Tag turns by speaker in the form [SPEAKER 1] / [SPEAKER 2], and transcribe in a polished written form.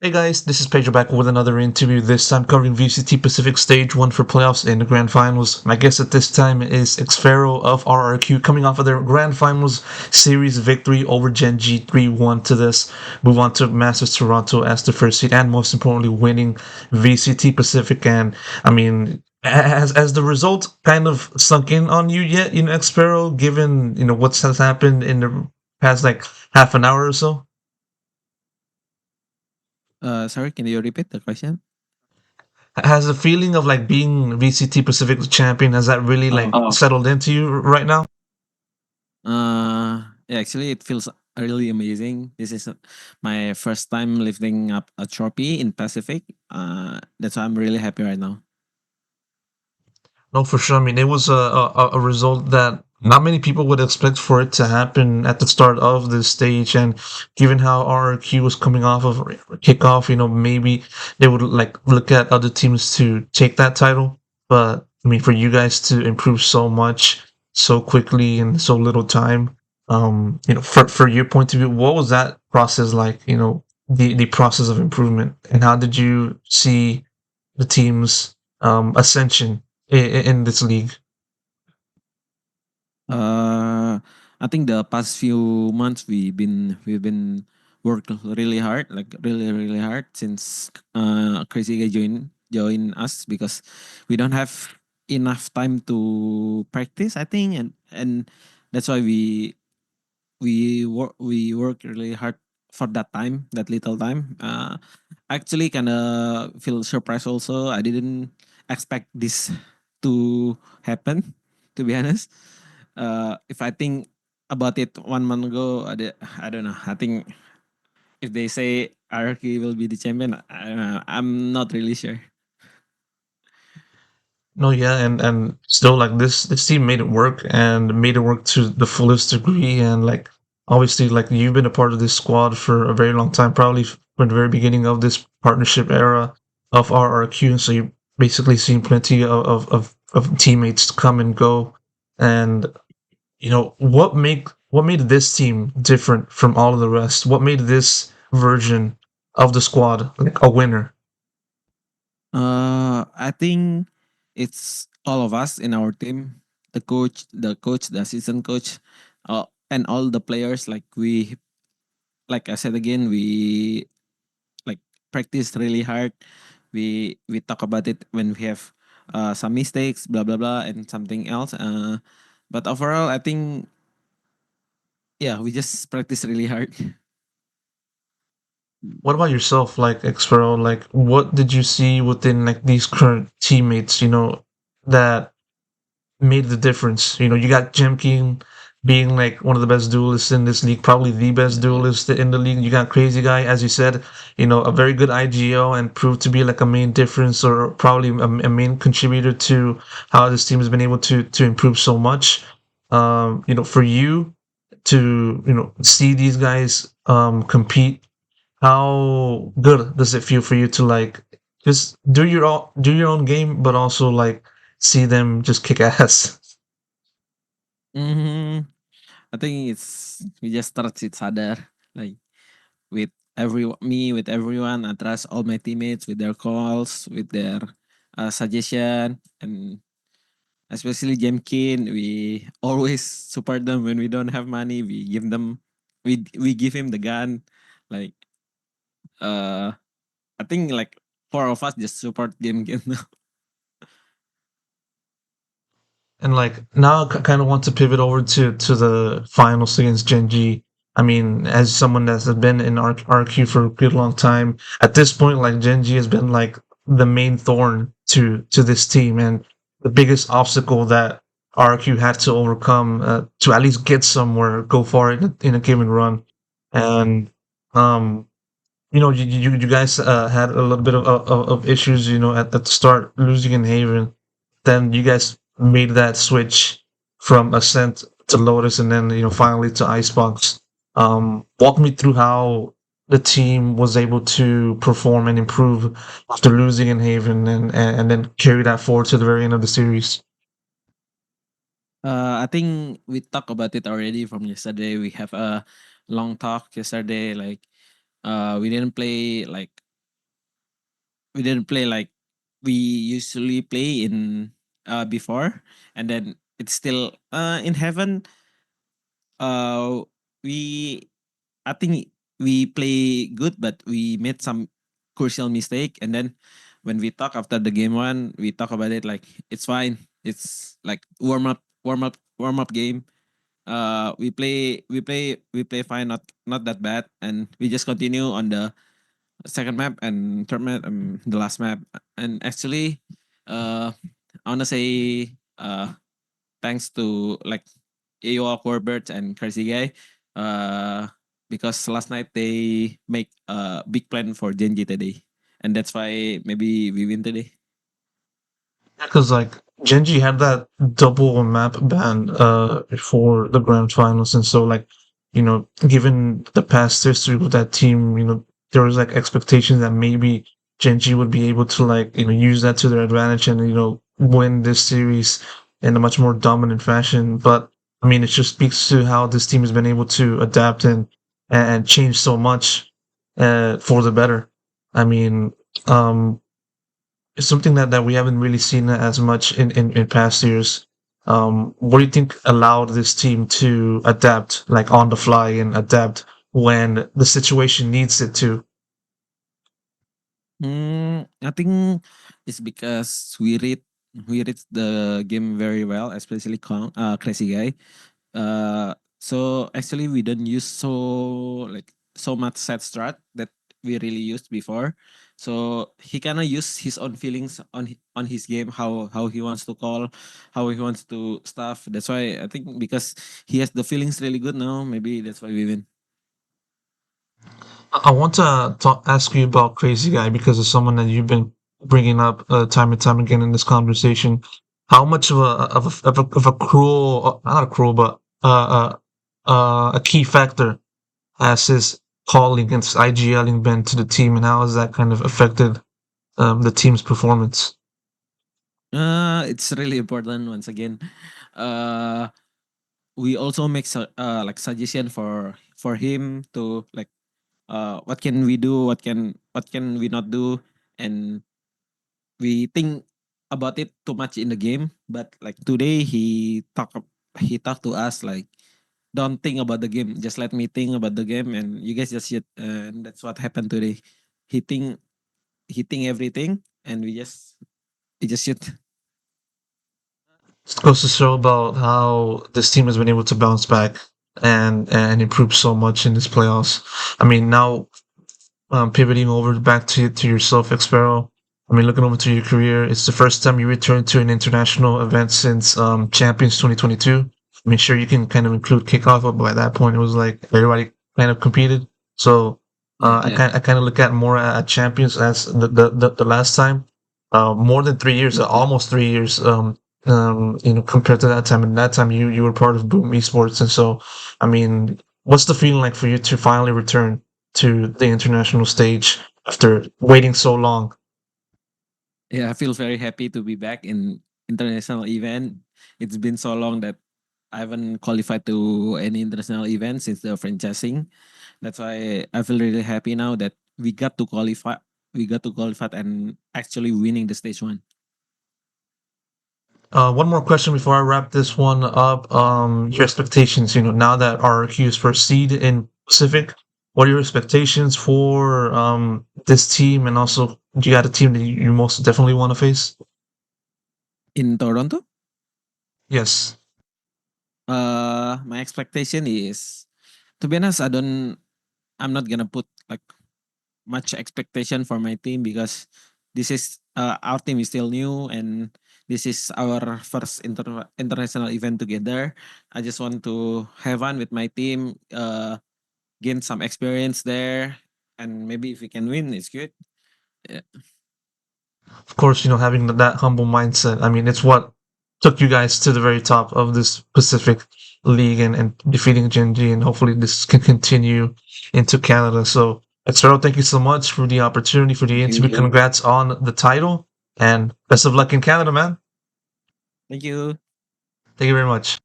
[SPEAKER 1] Hey guys, this is Pedro back with another interview. This time covering VCT Pacific Stage 1 for playoffs in the Grand Finals. My guest at this time is xffero of RRQ, coming off of their Grand Finals series victory over Gen.G 3-1 to this. Move on to Masters Toronto as the first seed, and most importantly, winning VCT Pacific. And I mean, has the result kind of sunk in on you yet, xffero, given what has happened in the past like half an hour or so?
[SPEAKER 2] Sorry, can you repeat the question?
[SPEAKER 1] Has the feeling of like being VCT Pacific champion, has that really like
[SPEAKER 2] Oh,
[SPEAKER 1] settled into you right now?
[SPEAKER 2] yeah, actually, it feels really amazing. This is my first time lifting up a trophy in Pacific. That's why I'm really happy right now.
[SPEAKER 1] No, for sure. I mean, it was a result that not many people would expect for it to happen at the start of this stage. And given how RRQ was coming off of kickoff, maybe they would like look at other teams to take that title. But I mean, for you guys to improve so much so quickly in so little time, for your point of view, what was that process like? The process of improvement, and how did you see the team's ascension in this league?
[SPEAKER 2] Uh, I think the past few months we've been work really hard, like really hard since Crazy Guy join us because we don't have enough time to practice. I think and that's why we work really hard for that little time. Actually kind of feel surprised also. I didn't expect this to happen, to be honest. If I think about it 1 month ago, I don't know. I think if they say RRQ will be the champion, I don't know, I'm not really sure.
[SPEAKER 1] No, yeah, and still like this team made it work and made it work to the fullest degree. And like obviously, like you've been a part of this squad for a very long time, probably from the very beginning of this partnership era of RRQ. And so you basically seen plenty of teammates come and go. And what made this team different from all of the rest? What made this version of the squad like a winner?
[SPEAKER 2] I think it's all of us in our team, the coach, the assistant coach, and all the players. Like I said again, we like practice really hard. We talk about it when we have some mistakes, blah blah blah, and something else. But overall, I think yeah, we just practice really hard.
[SPEAKER 1] What about yourself, like Xfero? Like, what did you see within like these current teammates? That made the difference. You got Gen.G being like one of the best duelists in this league, probably the best duelist in the league. You got Crazy Guy, as you said, a very good IGO and proved to be like a main difference or probably a main contributor to how this team has been able to improve so much. For you to see these guys compete, how good does it feel for you to like just do your own game, but also like see them just kick ass?
[SPEAKER 2] hmm I think it's we just trust each other, like with with everyone. I trust all my teammates with their calls, with their suggestion, and especially Jemkin. We always support them when we don't have money. We give him the gun. Like uh, I think like four of us just support Jemkin.
[SPEAKER 1] And like now, I kind of want to pivot over to the finals against Gen.G. I mean, as someone that's been in RQ for a pretty long time, at this point, like Gen.G has been like the main thorn to this team and the biggest obstacle that RQ had to overcome to at least get somewhere, go far in a given run. And um, you guys had a little bit of issues, at the start, losing in Haven. Then you guys made that switch from Ascent to Lotus, and then finally to Icebox. Walk me through how the team was able to perform and improve after losing in Haven, and then carry that forward to the very end of the series.
[SPEAKER 2] I think we talked about it already from yesterday. We have a long talk yesterday. Like we didn't play like we didn't play like we usually play in before, and then it's still in heaven. Uh, we I think we play good, but we made some crucial mistake. And then when we talk after the game one, we talk about it like it's fine. It's like warm up game. We play fine, not that bad, and we just continue on the second map and third map, the last map. And actually, uh, I wanna say thanks to like AO Corbett and Crazy Guy, uh, because last night they make a big plan for Gen.G today, and that's why maybe we win today.
[SPEAKER 1] Because like Gen.G had that double map ban for the grand finals, and so like given the past history with that team, there was like expectations that maybe Gen.G would be able to like use that to their advantage and win this series in a much more dominant fashion. But I mean, it just speaks to how this team has been able to adapt and change so much for the better. I mean, um, it's something that we haven't really seen as much in past years. What do you think allowed this team to adapt, like on the fly, and adapt when the situation needs it to?
[SPEAKER 2] I think it's because we read the game very well, especially Crazy Guy. So actually we don't use so much set strat that we really used before. So he kind of use his own feelings on his game, how he wants to call, how he wants to stuff. That's why I think because he has the feelings really good now, maybe that's why we win.
[SPEAKER 1] I want to ask you about Crazy Guy because it's someone that you've been bringing up time and time again in this conversation. How much of a cruel, not a cruel, but a key factor has his calling against IGLing been to the team, and how has that kind of affected the team's performance?
[SPEAKER 2] It's really important once again. Uh, we also make like suggestion for him to like what can we do, what can we not do, and we think about it too much in the game. But like today he talked to us like don't think about the game, just let me think about the game and you guys just shoot. And that's what happened today. He think he think everything and we just shoot.
[SPEAKER 1] It goes to show about how this team has been able to bounce back and improve so much in this playoffs. I mean, now pivoting over back to yourself, xffero. I mean, looking over to your career, it's the first time you returned to an international event since Champions 2022. I mean, sure, you can kind of include kickoff, but by that point, it was like everybody kind of competed. So
[SPEAKER 2] Yeah,
[SPEAKER 1] I
[SPEAKER 2] yeah.
[SPEAKER 1] kind of look at more at Champions as the last time, more than 3 years, almost 3 years. Compared to that time, and that time you were part of Boom Esports, and so I mean, what's the feeling like for you to finally return to the international stage after waiting so long?
[SPEAKER 2] Yeah, I feel very happy to be back in international event. It's been so long that I haven't qualified to any international event since the franchising. That's why I feel really happy now that we got to qualify. We got to qualify and actually winning the stage one.
[SPEAKER 1] One more question before I wrap this one up. Your expectations, now that RRQ is first seed in Pacific, what are your expectations for this team, and also do you got a team that you most definitely want to face?
[SPEAKER 2] In Toronto,
[SPEAKER 1] Yes.
[SPEAKER 2] my expectation is to be honest, I'm not gonna put like much expectation for my team because this is our team is still new and this is our first international event together. I just want to have fun with my team, gain some experience there, and maybe if we can win, it's good. Yeah.
[SPEAKER 1] Of course, having that humble mindset. I mean, it's what took you guys to the very top of this Pacific League and defeating Gen.G, and hopefully this can continue into Canada. So, Exero, thank you so much for the opportunity for the
[SPEAKER 2] Thank
[SPEAKER 1] interview.
[SPEAKER 2] you.
[SPEAKER 1] Congrats on the title, and best of luck in Canada, man.
[SPEAKER 2] Thank you.
[SPEAKER 1] Thank you very much.